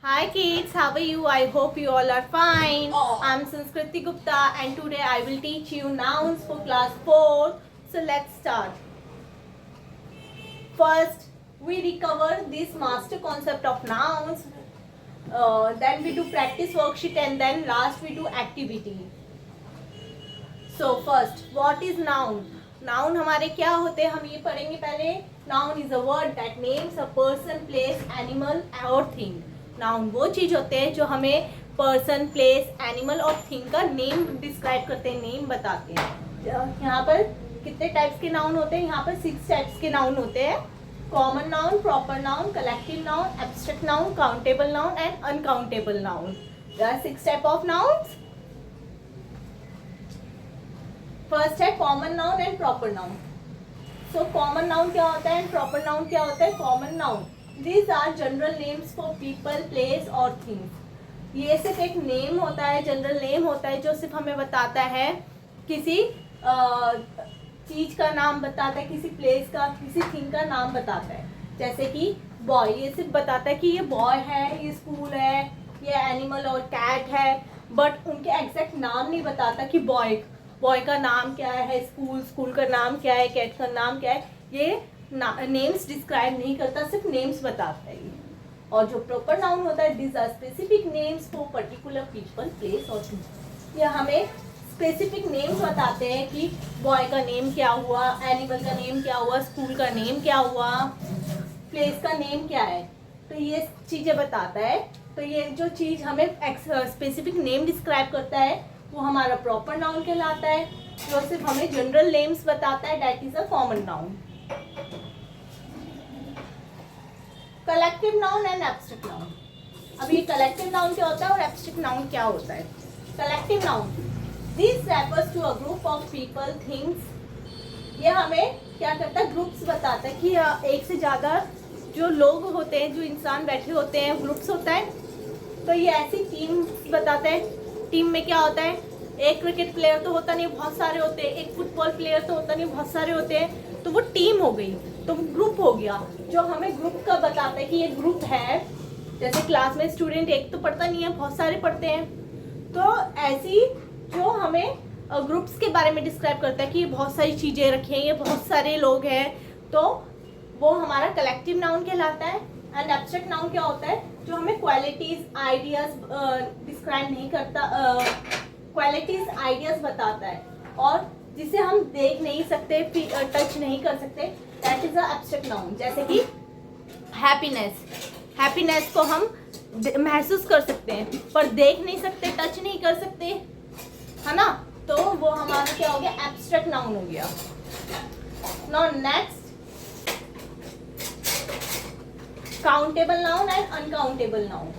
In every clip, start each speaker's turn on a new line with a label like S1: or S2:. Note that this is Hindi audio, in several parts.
S1: Hi kids, how are you? I hope you all are fine. I'm Sanskriti Gupta and today I will teach you nouns for class 4. So let's start. First, we recover this master concept of nouns. Then we do practice worksheet and then last we do activity. So first, what is noun? Noun हमारे क्या होते हैं हम ये पढ़ेंगे पहले. Noun is a word that names a person, place, animal or thing. Noun वो चीज होते हैं जो हमें पर्सन, प्लेस, एनिमल और थिंग का नेम डिस्क्राइब करते हैं, नेम बताते हैं. यहाँ पर कितने टाइप्स के नाउन होते हैं? यहाँ पर 6 टाइप्स के नाउन होते हैं. Common noun, proper noun, collective noun, abstract noun, countable noun and uncountable noun. There are 6 type of nouns. First है common noun and proper noun. So common noun क्या होता है एंड प्रॉपर नाउन क्या होता है? Common noun, these are general names for people, place और things. ये सिर्फ एक नेम होता है, जनरल नेम होता है जो सिर्फ हमें बताता है किसी चीज का नाम बताता है, किसी प्लेस का, किसी थिंग का नाम बताता है. जैसे कि बॉय, ये सिर्फ बताता है कि ये बॉय है, ये स्कूल है, ये एनिमल और कैट है, बट उनके एग्जैक्ट नाम नहीं बताता कि बॉय का नाम क्या है, स्कूल का नाम क्या है, कैट का नाम क्या है. ये नेम्स डिस्क्राइब नहीं करता, सिर्फ नेम्स बताता है. और जो प्रॉपर नाउन होता है, this are specific names for particular people, place और थिंग. ये हमें स्पेसिफिक नेम्स बताते हैं कि बॉय का नेम क्या हुआ, एनिमल का नेम क्या हुआ, स्कूल का नेम क्या हुआ, प्लेस का नेम क्या है. तो ये चीज़ें बताता है. तो ये जो चीज़ हमें स्पेसिफिक नेम डिस्क्राइब करता है वो हमारा प्रॉपर नाउन कहलाता है. जो सिर्फ हमें जनरल नेम्स बताता है, that is a common noun. Collective noun and abstract noun. अब ये कलेक्टिव नाउन क्या होता है और एब्स्ट्रैक्ट नाउन क्या होता है? Collective noun, this refers to a group of people, things. ये हमें क्या करता है? ग्रुप्स बताता है कि एक से ज़्यादा जो लोग होते हैं, जो इंसान बैठे होते हैं, ग्रुप्स होता है. तो ये ऐसी टीम बताता है. टीम में क्या होता है? एक क्रिकेट प्लेयर तो होता नहीं, बहुत सारे होते हैं. एक फुटबॉल प्लेयर तो होता नहीं, बहुत सारे होते हैं. तो वो टीम हो गई, तो ग्रुप हो गया. जो हमें ग्रुप का बताता है कि ये ग्रुप है. जैसे क्लास में स्टूडेंट एक तो पढ़ता नहीं है, बहुत सारे पढ़ते हैं. तो ऐसी जो हमें ग्रुप्स के बारे में डिस्क्राइब करता है कि ये बहुत सारी चीज़ें रखी हैं, ये बहुत सारे लोग हैं, तो वो हमारा कलेक्टिव नाउन कहलाता है. एंड एब्स्ट्रैक्ट नाउन क्या होता है? जो हमें क्वालिटीज, आइडियाज डिस्क्राइब नहीं करता, क्वालिटीज, आइडियाज बताता है और जिसे हम देख नहीं सकते, टच नहीं कर सकते, that is a abstract noun. जैसे कि हैप्पीनेस को हम महसूस कर सकते हैं पर देख नहीं सकते, टच नहीं कर सकते, है ना. तो वो हमारा क्या हो गया? एब्स्ट्रैक्ट नाउन हो गया. Now next, countable noun and uncountable noun.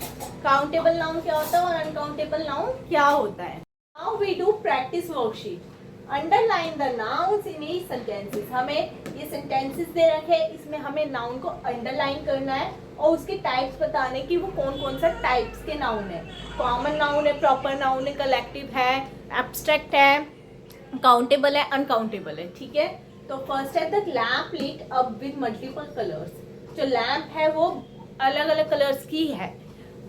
S1: Countable noun क्या होता है और अनकाउंटेबल नाउन क्या होता है? Now we do practice worksheet. Underline the nouns in each sentences. हमें ये सेंटेंसेस दे रखे, इसमें हमें नाउन को अंडरलाइन करना है और उसके टाइप्स बताने कि वो कौन कौन सा टाइप्स के नाउन है. कॉमन नाउन है, प्रॉपर नाउन है, कलेक्टिव है, एब्स्ट्रैक्ट है, काउंटेबल है, अनकाउंटेबल है. ठीक है. तो फर्स्ट है the lamp lit up with multiple colours. जो लैम्प है वो अलग अलग कलर्स की है.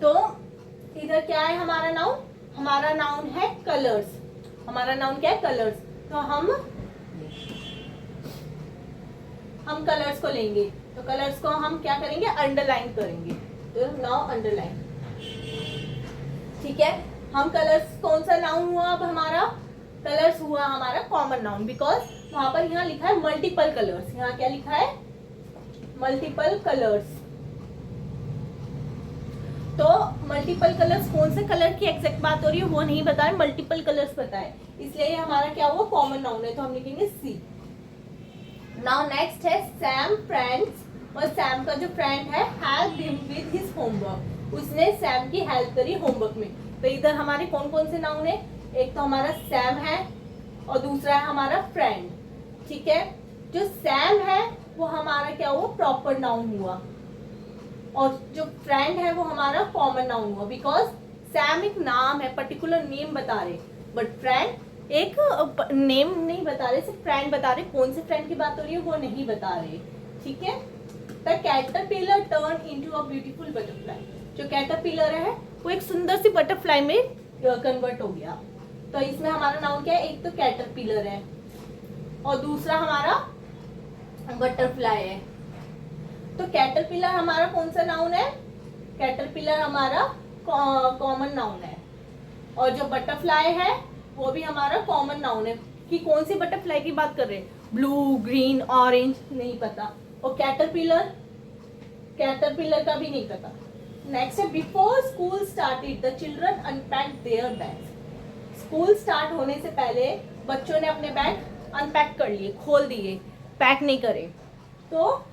S1: तो इधर क्या है हमारा नाउन? हमारा नाउन है कलर्स. हमारा नाउन क्या है? कलर्स. तो हम कलर्स को लेंगे. तो कलर्स को हम क्या करेंगे? अंडरलाइन करेंगे. तो नाउ अंडरलाइन. ठीक है. हम कलर्स, कौन सा नाउन हुआ अब हमारा? कलर्स हुआ हमारा कॉमन नाउन, बिकॉज वहां पर यहाँ लिखा है मल्टीपल कलर्स. यहाँ क्या लिखा है? Multiple colours. तो मल्टीपल कलर्स, कौन से कलर की एग्जैक्ट बात हो रही है वो नहीं बताए, मल्टीपल कलर्स बताए, इसलिए ये हमारा क्या हुआ? कॉमन नाउन है. तो हम लिखेंगे सी. नाउ नेक्स्ट है सैम फ्रेंड्स. और सैम का जो फ्रेंड है, help him with his homework. उसने सैम की हेल्प करी होमवर्क में. तो इधर हमारे कौन कौन से नाउन है? एक तो हमारा सैम है और दूसरा है हमारा फ्रेंड. ठीक है. जो सैम है वो हमारा क्या हुआ? प्रॉपर नाउन हुआ. और जो फ्रेंड है वो हमारा कॉमन नाउन हुआ, बिकॉज सैम एक नाम है, पर्टिकुलर नेम बता रहे, बट फ्रेंड एक नेम नहीं बता रहे, सिर्फ फ्रेंड बता रहे. कौन से फ्रेंड की बात हो रही है वो नहीं बता रहे. ठीक है. The caterpillar turn into a beautiful butterfly. जो कैटरपिलर है वो एक सुंदर सी बटरफ्लाई में कन्वर्ट हो गया। तो इसमें हमारा नाउन क्या है, एक तो कैटरपिलर है और दूसरा हमारा बटरफ्लाई है। तो कैटरपिलर हमारा कौन सा नाउन है, कैटरपिलर हमारा कॉमन नाउन है, और जो बटरफ्लाई है वो भी हमारा कॉमन नाउन है। कि कौन सी बटरफ्लाई की बात कर रहे हैं, ब्लू, ग्रीन, ऑरेंज, नहीं पता। और कैटरपिलर का भी नहीं पता। नेक्स्ट है, before school started the children unpacked their bags. School start होने से पहले बच्चों ने अपने बैग अनपैक कर लिए, खोल दिए, पैक नहीं करे। तो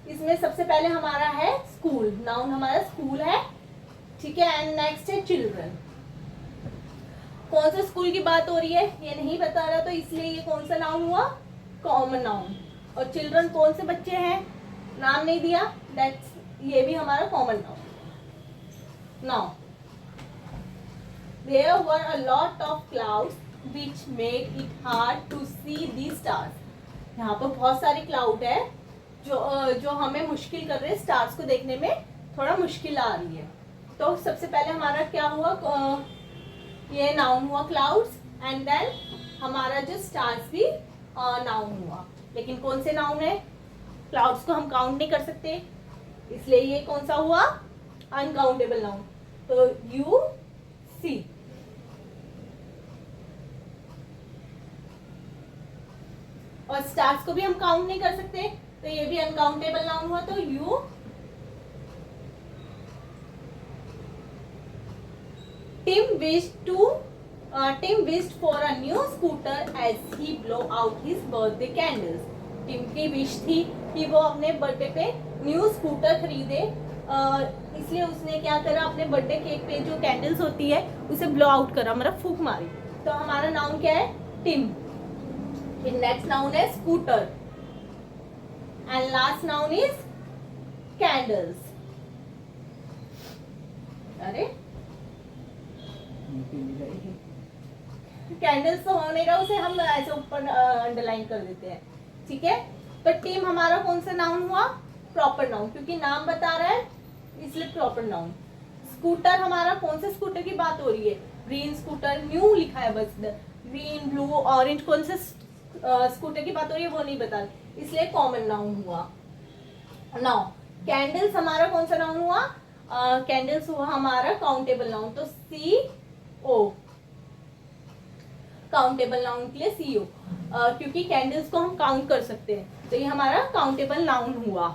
S1: इसमें सबसे पहले हमारा है स्कूल, नाउन हमारा स्कूल है, ठीक है। एंड नेक्स्ट है चिल्ड्रन। कौन से स्कूल की बात हो रही है ये नहीं बता रहा, तो इसलिए ये कौन सा नाउन हुआ, कॉमन नाउन। और चिल्ड्रन कौन से बच्चे हैं, नाम नहीं दिया, दैट्स ये भी हमारा common noun. Now there were a lot of clouds which made it hard to see the stars. यहाँ पर बहुत सारे क्लाउड है जो हमें मुश्किल कर रहे हैं, स्टार्स को देखने में थोड़ा मुश्किल आ रही है। तो सबसे पहले हमारा क्या हुआ, ये नाउन हुआ क्लाउड्स, एंड देन हमारा जो स्टार्स भी नाउन हुआ। लेकिन कौन से नाउन है, क्लाउड्स को हम काउंट नहीं कर सकते, इसलिए ये कौन सा हुआ, अनकाउंटेबल नाउन। तो यू सी। और स्टार्स को भी हम काउंट नहीं कर सकते, तो ये भी अनकाउंटेबल नाउन हुआ। तो you Tim wished for a new scooter as he blow out his birthday candles. Tim की विश थी कि वो अपने बर्थडे पे न्यू स्कूटर खरीदे, इसलिए उसने क्या करा, अपने बर्थडे केक पे जो कैंडल्स होती है उसे ब्लो आउट करा, मतलब फूंक मारी। तो हमारा नाउन क्या है, टिम। नेक्स्ट नाउन है scooter, and last noun is candles. अरे कैंडल्स तो होने का, उसे हम ऐसे ऊपर अंडरलाइन कर देते हैं, ठीक है। तो टीम हमारा कौन सा नाउन हुआ, प्रॉपर नाउन, क्योंकि नाम बता रहा है इसलिए प्रॉपर नाउन। स्कूटर हमारा कौन से स्कूटर की बात हो रही है, ग्रीन स्कूटर, न्यू लिखा है बस, ग्रीन, ब्लू, ऑरेंज, कौन से स्कूटर की बात हो रही है वो नहीं बता रही, इसलिए कॉमन नाउन हुआ। नाउ कैंडल्स हमारा कौन सा नाउन हुआ, कैंडल्स हुआ हमारा काउंटेबल नाउन। तो CO, काउंटेबल नाउन के लिए CO, क्योंकि कैंडल्स को हम काउंट कर सकते हैं, तो ये हमारा काउंटेबल नाउन हुआ।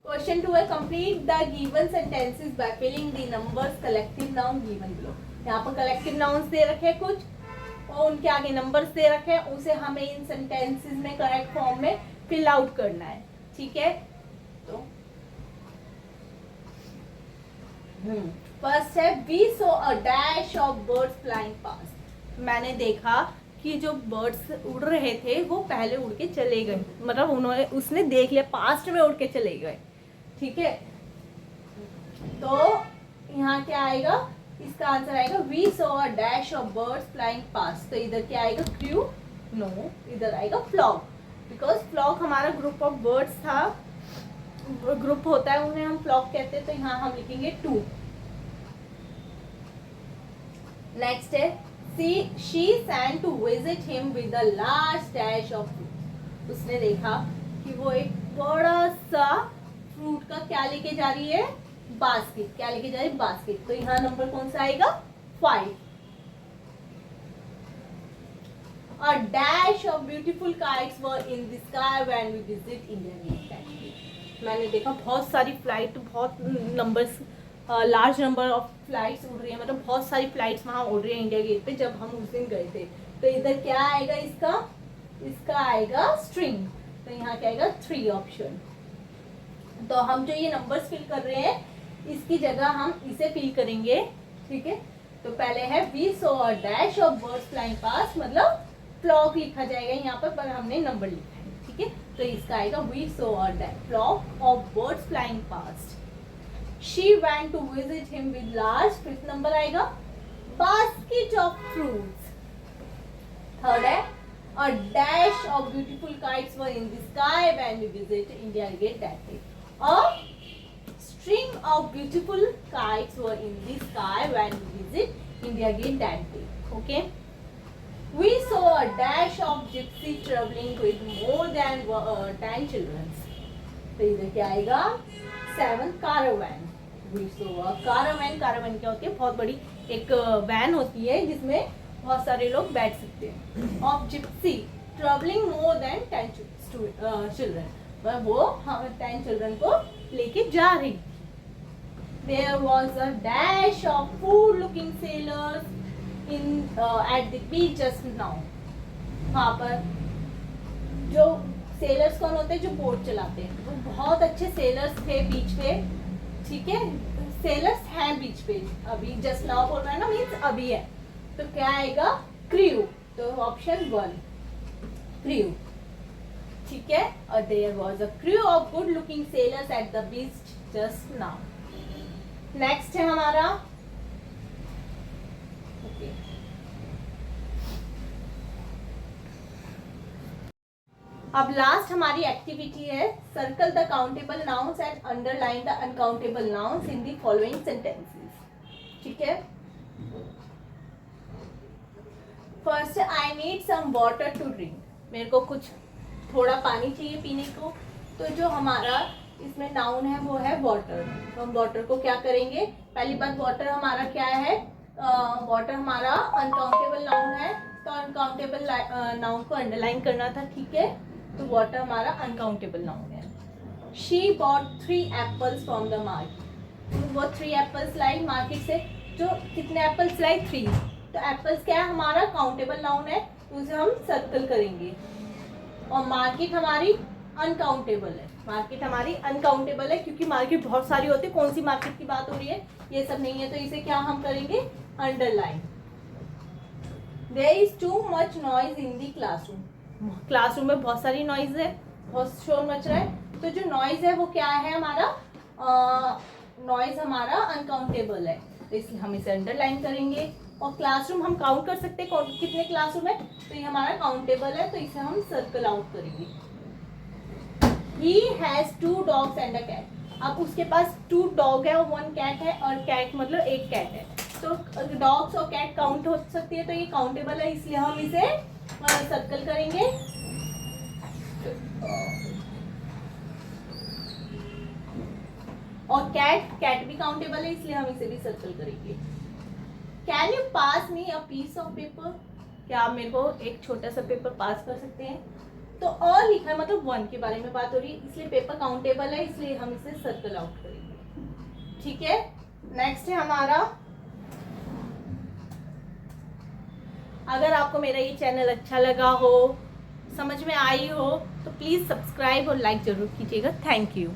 S1: क्वेश्चन 2 है, complete the given sentences by filling the numbers collective noun given below. यहाँ पर कलेक्टिव नाउन्स दे रखे कुछ और उनके आगे नंबर्स दे रखे हैं, उसे हमें इन सेंटेंसेस में करेक्ट फॉर्म में फिल आउट करना है, ठीक है। तो फर्स्ट है, we saw a dash of birds flying past. मैंने देखा कि जो बर्ड्स उड़ रहे थे वो पहले उड़ के चले गए, मतलब उसने देख लिया, पास्ट में उड़ के चले गए, ठीक है। तो यहाँ क्या आएगा, इसका आंसर आएगा we saw a dash of birds flying past. तो इधर क्या आएगा, क्रू, नो, इधर आएगा फ्लॉक, बिकॉज फ्लॉक हमारा ग्रुप ऑफ बर्ड्स था, ग्रुप होता है उन्हें हम फ्लॉक कहते हैं, तो यहाँ हम लिखेंगे 2। नेक्स्ट है, she sent to visit him with a large dash of fruit। उसने देखा कि वो एक बड़ा सा फ्रूट का क्या लेके जा रही है, बास्केट, क्या लेके जा रही है, बास्केट। तो यहाँ नंबर कौन सा आएगा, 5। A dash of beautiful kites were in the sky when we visit India Gate। मैंने देखा बहुत सारी फ्लाइट, बहुत numbers, large number of flights उड़ रही है, मतलब बहुत सारी फ्लाइट्स वहाँ उड़ रही है इंडिया गेट पे जब हम उस दिन गए थे। तो इधर क्या आएगा, इसका आएगा स्ट्रिंग, तो यहाँ क्या आएगा 3 ऑप्शन। तो हम जो ये नंबर्स फिल कर रहे हैं इसकी जगह हम इसे फिल करेंगे, ठीक है। तो पहले है we saw a dash of birds flying past, मतलब फ्लॉक लिखा जाएगा यहाँ पर हमने नंबर लिखा है, ठीक है। तो इसका आएगा we saw a flock of birds flying past. She went to visit him with large, 5th number आएगा basket of fruits। थर्ड है, a dash of beautiful kites were in the sky when we visited India Gate that day। और string of beautiful kites were in the sky when we visit India Gate that day. Okay. We saw a dash of gypsy traveling with more than 10 children. तो इधर क्या आएगा? 7 caravan. We saw a caravan. Caravan क्या होती है? बहुत बड़ी एक वैन होती है जिसमें बहुत सारे लोग बैठ सकते हैं. Of gypsy traveling more than 10 children. वो 10 चिल्ड्रन को लेके जा रही थी. There was a dash of food looking sailors in at the beach just now. वहाँ पर जो सेलर्स कौन होते हैं? जो बोट चलाते हैं. वो बहुत अच्छे सेलर्स थे बीच पे. ठीक है, सेलर्स हैं बीच पे अभी. जस्ट नाउ बोल रहा है ना, मीन्स अभी है. तो क्या आएगा? क्रू. तो ऑप्शन 1 क्रू. ठीक है. और there was a crew of good looking sailors at the beach just now. Next है हमारा okay. अब लास्ट हमारी एक्टिविटी है circle the countable nouns and underline the uncountable nouns in the following sentences. ठीक है. First, I need some water to drink. मेरे को कुछ थोड़ा पानी चाहिए पीने को. तो जो हमारा इसमें नाउन है वो है वाटर. तो हम वाटर को क्या करेंगे? पहली बात, वाटर हमारा क्या है? वाटर हमारा अनकाउंटेबल नाउन है. तो अनकाउंटेबल नाउन को अंडरलाइन करना था. ठीक है. तो वाटर हमारा अनकाउंटेबल नाउन है. She bought 3 apples from the market. वो 3 एप्पल्स लाई मार्केट से. जो कितने एप्पल्स लाई? 3. तो एप्पल्स क्या है? हमारा काउंटेबल नाउन है. तो उसे हम सर्कल करेंगे. और मार्केट हमारी अनकाउंटेबल है. मार्केट हमारी अनकाउंटेबल है क्योंकि मार्केट बहुत सारी होती है. कौन सी मार्केट की बात हो रही है? ये सब नहीं है. तो इसे क्या हम करेंगे? Underline. There is too much noise in the classroom. Classroom में बहुत सारी नॉइज है, बहुत शोर मच रहा है. तो जो नॉइज है वो क्या है? हमारा नॉइज हमारा अनकाउंटेबल है. तो इसलिए हम इसे अंडरलाइन करेंगे. और क्लासरूम हम काउंट कर सकते हैं कितने क्लासरूम है. तो ये हमारा काउंटेबल है. तो इसे हम सर्कल आउट करेंगे. He has 2 dogs and a cat. अब उसके पास 2 डॉग है और 1 कैट है. और कैट मतलब एक कैट है. तो डॉग्स और कैट काउंट हो सकती है. तो ये काउंटेबल है इसलिए हम इसे सर्कल करेंगे. और कैट भी काउंटेबल है इसलिए हम इसे भी सर्कल करेंगे. Can you pass me a piece of paper. क्या आप मेरे को एक छोटा सा पेपर पास कर सकते हैं. तो और लिखा है मतलब 1 के बारे में बात हो रही है इसलिए पेपर काउंटेबल है इसलिए हम इसे सर्कल आउट करेंगे. ठीक है. नेक्स्ट है हमारा, अगर आपको मेरा ये चैनल अच्छा लगा हो, समझ में आई हो, तो प्लीज़ सब्सक्राइब और लाइक ज़रूर कीजिएगा. Thank you.